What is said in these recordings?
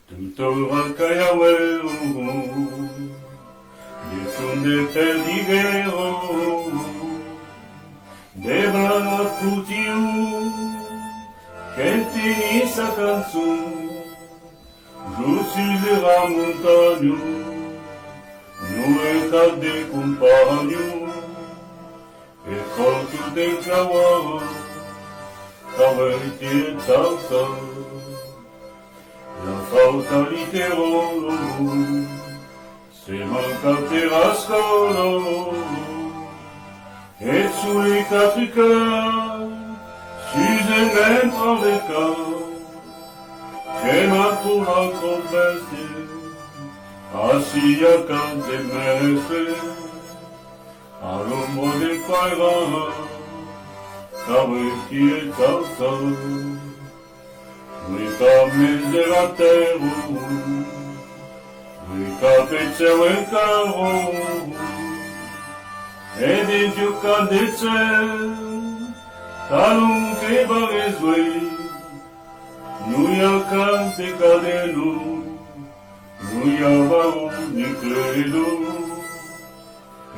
Tuttora kayawero, disunde perdigero, deva putiu, kenti sa canzone, giù della montagna, nous e des compagnons, et quand tout est kawa, kawaiti et salsa, la fatalité rolo, c'est mancate rascolo, et sous les quatre cœurs, s'usez même par les cas, che ma tu la confessi, assis à quand des messes, à l'ombre des païras, kawaiti et salsa, oui, comme de la terre, oui, capeteo e caro, et des dieux cadetze, talon che baresui, nous ya cante cadelo, nous ya varo ni credo,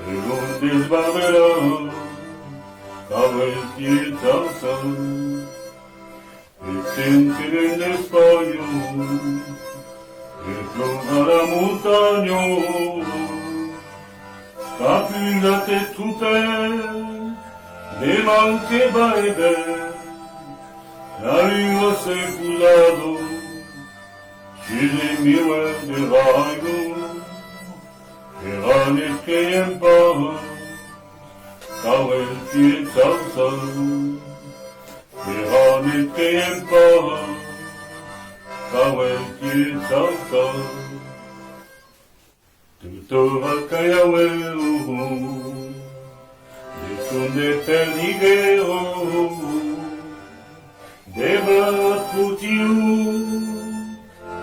et l'on desbarbera, cavetti et salsa. E senti nell'espaio, e trova la montagna, capillate tutte, le manche baebe, la lingua seculato, ci le mie de raigo, e rane che impara, cavetti e salsa. Verane tempo, kawaiti salsa, tuttora kayawero, disunde perdigero, deva putiu,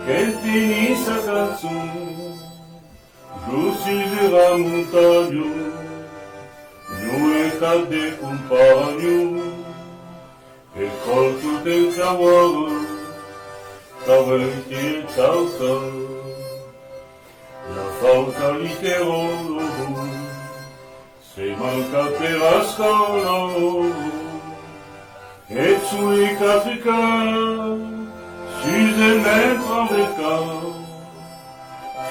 kenti sa canzone, giù della montagna, nous e des compagnons, et quand tout est kawa, kawaiti et salsa, la fatalité rolo, c'est mancate rascolo, et sous les quatre cas, s'usez même par les cas,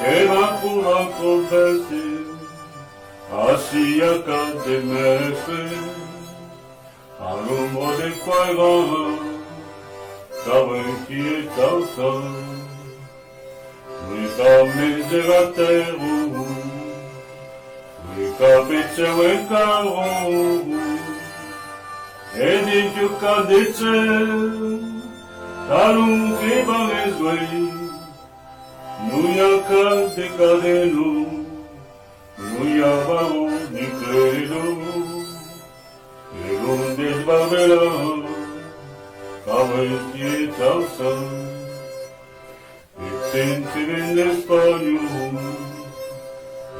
che va pour la confesser, assis à quatre des messes, à l'ombre des païras, kawaiti et salsa, oui, comme de la terre, oui, capeteo e caro, et des dieux cadetze, talon che baresui, nous ya cante cadelo, nous ya varo ni credo, et l'on desbarbera, kawaiti et salsa, et senti nell'espaio,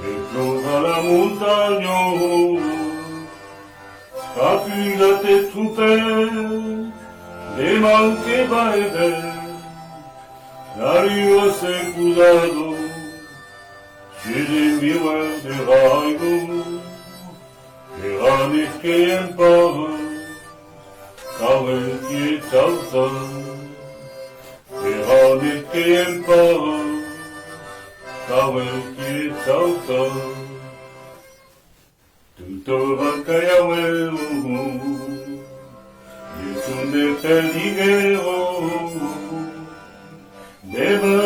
e trova la montagna, scapillate tutte, le manche baebe, la lingua seculato, ci le mie de raigo, e rane che impara, kawaiti et salsa, e rane che impara, kawaiti et salsa, tuttora kayawero, disunde perdigero, deva